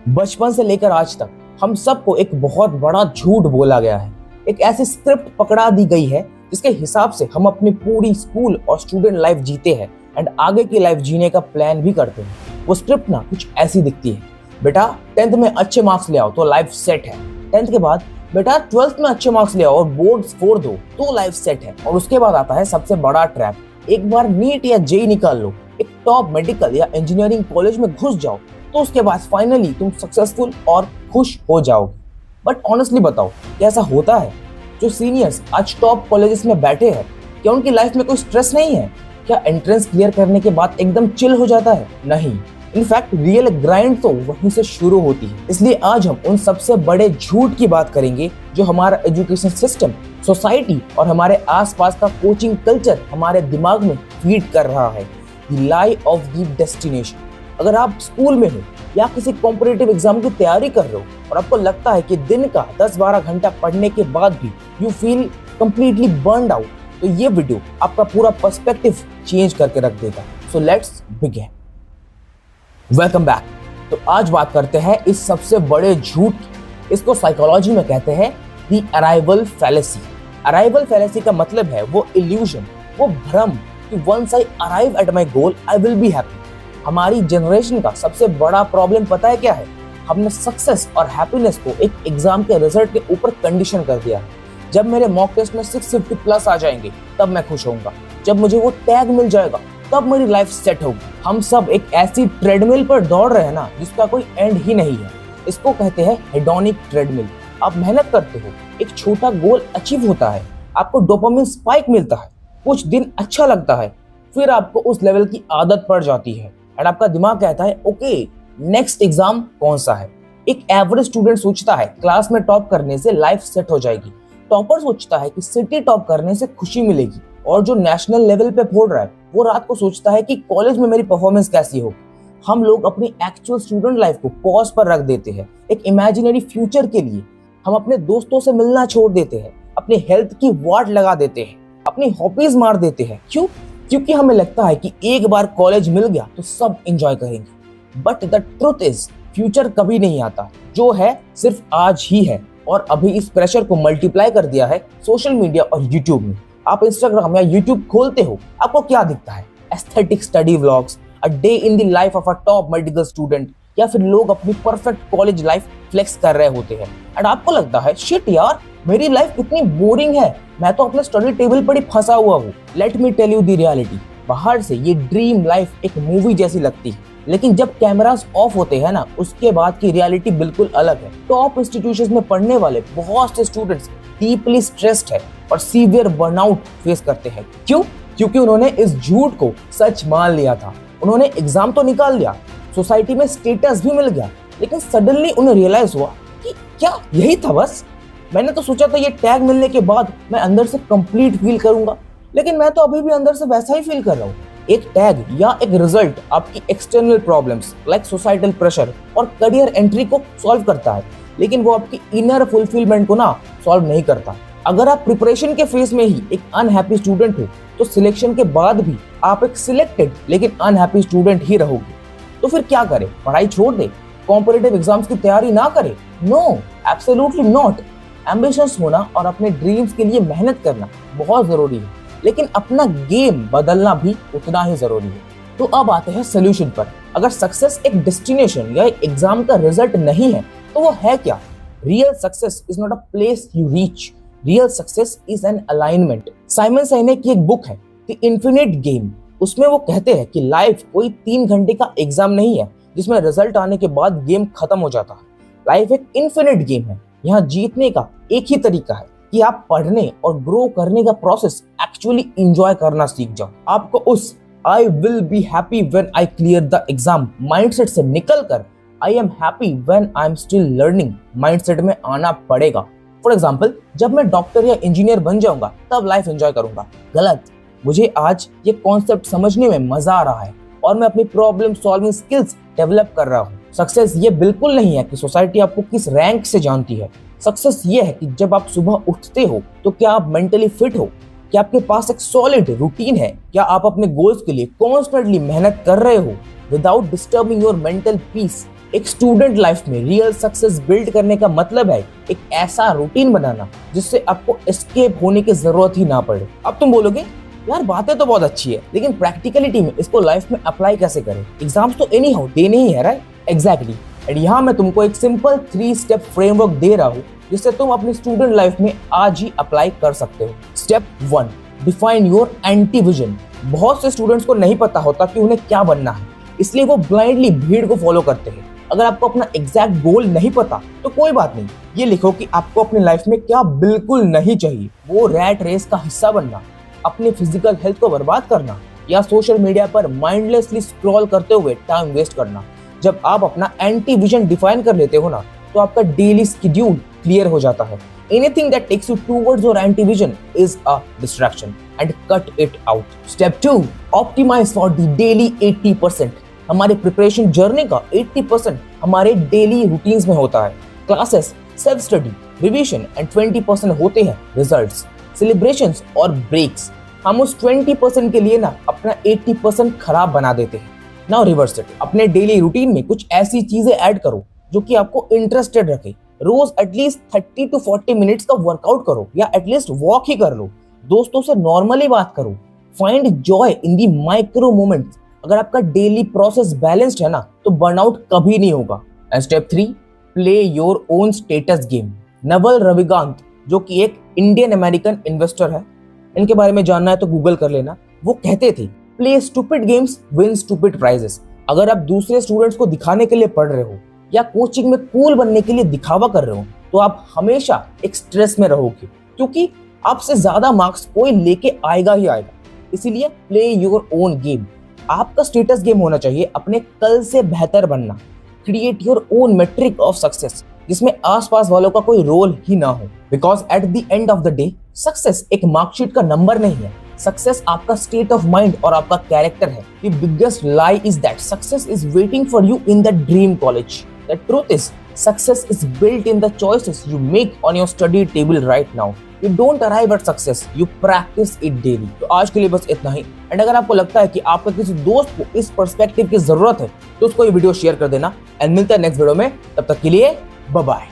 बचपन से लेकर आज तक हम सबको एक बहुत बड़ा झूठ बोला गया है। एक ऐसी स्क्रिप्ट पकड़ा दी गई है जिसके हिसाब से हम अपनी पूरी स्कूल और स्टूडेंट लाइफ जीते हैं एंड आगे की लाइफ जीने का प्लान भी करते हैं। वो स्क्रिप्ट ना कुछ ऐसी दिखती है, बेटा 10th में अच्छे मार्क्स ले आओ तो लाइफ सेट है। 10th के बाद बेटा 12th में अच्छे मार्क्स ले आओ और बोर्ड स्कोर दो तो लाइफ सेट है। और उसके बाद आता है सबसे बड़ा ट्रैप, एक बार नीट या जेई निकाल लो, एक टॉप मेडिकल या इंजीनियरिंग कॉलेज में घुस जाओ तो उसके बाद फाइनली तुम सक्सेसफुल और खुश हो जाओगे। बट ऑनेस्टली बताओ, क्या ऐसा होता है? जो सीनियर्स आज टॉप कॉलेजेस में बैठे हैं, क्या उनकी लाइफ में कोई स्ट्रेस नहीं है? क्या एंट्रेंस क्लियर करने के बाद एकदम चिल हो जाता है? नहीं, इनफैक्ट रियल ग्राइंड तो वहीं से शुरू होती है। इसलिए आज हम उन सबसे बड़े झूठ की बात करेंगे जो हमारा एजुकेशन सिस्टम, सोसाइटी और हमारे आसपास का कोचिंग कल्चर हमारे दिमाग में फीड कर रहा है। The lie of the destination. अगर आप स्कूल में हो या किसी कॉम्पिटिटिव एग्जाम की तैयारी कर रहे हो और आपको लगता है कि दिन का 10-12 घंटा पढ़ने के बाद भी you feel completely burned out, तो ये वीडियो आपका पूरा पर्सपेक्टिव चेंज करके रख देगा। So let's begin. Welcome back. तो आज बात करते हैं इस सबसे बड़े झूठ की। इसको साइकोलॉजी में कहते हैं the arrival fallacy. Arrival fallacy का मतलब है वो इल्यूजन, वो भ्रम कि once I arrive at my goal I will be happy. हमारी जनरेशन का सबसे बड़ा प्रॉब्लम पता है क्या है? हमने सक्सेस और हैप्पीनेस को एक एग्जाम के रिजल्ट के ऊपर कंडीशन कर दिया है। जब मेरे मॉक टेस्ट में 650 प्लस आ जाएंगे तब मैं खुश होऊंगा, जब मुझे वो टैग मिल जाएगा तब मेरी लाइफ सेट होगी। हम सब एक ऐसी ट्रेडमिल पर दौड़ रहे हैं ना जिसका कोई एंड ही नहीं है। इसको कहते हैं हेडोनिक ट्रेडमिल। आप मेहनत करते हो, एक छोटा गोल अचीव होता है, आपको डोपामिन स्पाइक मिलता है, कुछ दिन अच्छा लगता है, फिर आपको उस लेवल की आदत पड़ जाती है और आपका दिमाग कहता है ओके नेक्स्ट एग्जाम कौन सा है। एक एवरेज स्टूडेंट सोचता है क्लास में टॉप करने से लाइफ सेट हो जाएगी, टॉपर सोचता है कि सिटी टॉप करने से खुशी मिलेगी, और जो नेशनल लेवल पे फोड़ रहा है वो रात को सोचता है कि कॉलेज में मेरी परफॉर्मेंस कैसी होगी। हम लोग अपनी एक्चुअल स्टूडेंट लाइफ को पॉज पर रख देते हैं एक इमेजिनरी फ्यूचर के लिए। हम अपने दोस्तों से मिलना छोड़ देते हैं, अपने हेल्थ की वाट लगा देते हैं, अपनी हॉबीज मार देते हैं। क्यों? क्योंकि हमें लगता है कि एक बार कॉलेज मिल गया तो सब एंजॉय करेंगे। But the truth is future कभी नहीं आता, जो है सिर्फ आज ही है। और अभी इस प्रेशर को मल्टीप्लाई कर दिया है सोशल मीडिया और यूट्यूब में। आप इंस्टाग्राम या यूट्यूब खोलते हो, आपको क्या दिखता है? Aesthetic study vlogs, a day in the life of a top medical student, या फिर लोग अपनी परफेक्ट कॉलेज लाइफ फ्लेक्स कर रहे होते हैं। एंड आपको लगता है शिट यार, मेरी लाइफ कितनी बोरिंग है, मैं तो अपने स्टडी टेबल पर ही फंसा हुआ हूँ। Let me tell you the reality. बाहर से ये ड्रीम लाइफ एक मूवी जैसी लगती है, लेकिन जब कैमरास ऑफ होते हैं ना, उसके बाद की रियलिटी बिल्कुल अलग है। टॉप इंस्टीट्यूशंस में पढ़ने वाले बहुत से स्टूडेंट्स डीपली स्ट्रेस्ड है और सीवियर बर्नआउट फेस करते हैं। क्यों? क्योंकि उन्होंने इस झूठ को सच मान लिया था। उन्होंने एग्जाम तो निकाल लिया, सोसाइटी में स्टेटस भी मिल गया, लेकिन सडनली उन्हें रियलाइज हुआ कि क्या यही था बस? मैंने तो सोचा था ये टैग मिलने के बाद मैं अंदर से कंप्लीट फील करूंगा, लेकिन मैं तो अभी भी अंदर से वैसा ही फील कर रहा हूँ। एक टैग या एक रिजल्ट आपकी external problems like societal pressure और करियर एंट्री को सॉल्व करता है, लेकिन वो आपकी इनर फुलफिलमेंट को ना सॉल्व नहीं करता। अगर आप प्रिपरेशन के फेज में ही एक अनहैप्पी स्टूडेंट हो तो सिलेक्शन के बाद भी आप एक सिलेक्टेड लेकिन अनहैप्पी स्टूडेंट ही रहोगे। तो फिर क्या करें? पढ़ाई छोड़ दे? कॉम्पिटिटिव एग्जाम्स की तैयारी ना करें? No, absolutely not. एम्बिशंस होना और अपने ड्रीम्स के लिए मेहनत करना बहुत जरूरी है, लेकिन अपना गेम बदलना भी उतना ही जरूरी है। तो अब आते हैं सोल्यूशन पर। अगर सक्सेस एक डेस्टिनेशन या एक एग्जाम का रिजल्ट नहीं है तो वो है क्या? Real success is not a place you reach, real success is an alignment. Simon Sinek की एक बुक है द इन्फिनिट गेम। उसमें वो कहते हैं कि लाइफ कोई 3 घंटे का एग्जाम नहीं है जिसमें रिजल्ट आने के बाद गेम खत्म हो जाता है। लाइफ एक इन्फिनिट गेम है। यहाँ जीतने का एक ही तरीका है कि आप पढ़ने और ग्रो करने का प्रोसेस एक्चुअली एंजॉय करना सीख जाओ। आपको उस आई will be happy when I clear the exam mindset से निकलकर I am happy when I am still learning mindset में आना पड़ेगा। फॉर एग्जाम्पल, जब मैं डॉक्टर या इंजीनियर बन जाऊंगा तब लाइफ एंजॉय करूंगा। गलत। मुझे आज ये कॉन्सेप्ट समझने में मजा आ रहा है और मैं अपनी प्रॉब्लम सॉल्विंग स्किल्स डेवलप कर रहा हूँ। सक्सेस ये बिल्कुल नहीं है कि सोसाइटी आपको किस रैंक से जानती है। सक्सेस ये है कि जब आप सुबह उठते हो तो क्या आप मेंटली फिट हो, क्या आपके पास एक सॉलिड रूटीन है, क्या आप अपने गोल्स के लिए कॉन्स्टेंटली मेहनत कर रहे हो without disturbing your mental peace. एक स्टूडेंट लाइफ में रियल सक्सेस बिल्ड करने का मतलब है एक ऐसा रूटीन बनाना जिससे आपको एस्केप होने की जरूरत ही ना पड़े। अब तुम बोलोगे यार बातें तो बहुत अच्छी है, लेकिन प्रैक्टिकलिटी में इसको लाइफ में अप्लाई कैसे करें? एग्जाम्स तो एनी हाउ देने ही है, राइट? एग्जैक्टली। एंड यहाँ मैं तुमको एक सिंपल 3 स्टेप फ्रेमवर्क दे रहा हूँ जिससे तुम अपनी स्टूडेंट लाइफ में आज ही अप्लाई कर सकते हो। Step 1, define your anti vision. बहुत से स्टूडेंट्स को नहीं पता होता कि उन्हें क्या बनना है, इसलिए वो ब्लाइंडली भीड़ को फॉलो करते हैं। अगर आपको अपना एग्जैक्ट गोल नहीं पता तो कोई बात नहीं, ये लिखो कि आपको अपनी लाइफ में क्या बिल्कुल नहीं चाहिए। वो रैट रेस का हिस्सा बनना, अपनी फिजिकल हेल्थ को बर्बाद करना, या सोशल मीडिया पर माइंडलेसली स्क्रॉल करते हुए टाइम वेस्ट करना। जब आप अपना एंटी विजन डिफाइन कर लेते हो ना, तो आपका डेली शेड्यूल क्लियर हो जाता है। Anything that takes you towards your anti-vision is a distraction and cut it out. Step 2, optimize for the daily 80%. हमारे प्रिपरेशन जर्नी का 80% हमारे डेली रूटीन्स में होता है। Classes, self study, revision and 20% होते हैं रिजल्ट्स, सेलिब्रेशंस और ब्रेक्स। हम उस 20% के लिए ना अपना 80% खराब बना देते हैं। नाउ रिवर्स इट, अपने डेली रूटीन में कुछ ऐसी चीजें ऐड करो जो कि आपको इंटरेस्टेड रखे। रोज एटलीस्ट 30 to 40 मिनट्स का वर्कआउट करो या एटलीस्ट वॉक ही कर लो। दोस्तों से नॉर्मली बात करो। Find joy in the micro moments. अगर आपका डेली प्रोसेस बैलेंस्ड है ना, तो बर्नआउट कभी नहीं होगा। And step 3, play your own status game. Naval Ravikant, जो कि एक इंडियन अमेरिकन इन्वेस्टर है, इनके बारे में जानना है तो गूगल कर लेना। वो कहते थे play stupid games, win stupid prizes. अगर आप दूसरे स्टूडेंट्स को दिखाने के लिए पढ़ रहे हो या कोचिंग में कूल बनने के लिए दिखावा कर रहे हो, तो आप हमेशा एक स्ट्रेस में रहोगे, क्योंकि आपसे ज्यादा मार्क्स कोई लेके आएगा ही आएगा। इसीलिए प्ले योर ओन गेम। आपका स्टेटस गेम होना चाहिए अपने कल से बेहतर बनना। Create your own metric of success, जिसमें आसपास वालों का कोई रोल ही ना हो। Because at the end of the day success एक मार्कशीट का नंबर नहीं है। सक्सेस आपका स्टेट ऑफ माइंड और आपका कैरेक्टर है। The biggest lie is that success is waiting for you in the dream college. The truth is, success is built in the choices you make on your study table right now. You don't arrive at success, you practice it daily. तो आज के लिए बस इतना ही। And अगर आपको लगता है कि आपके किसी दोस्त को इस पर्सपेक्टिव की जरूरत है, तो उसको ये वीडियो शेयर कर देना। एंड मिलता है नेक्स्ट वीडियो में, तब तक के लिए बाय बाय।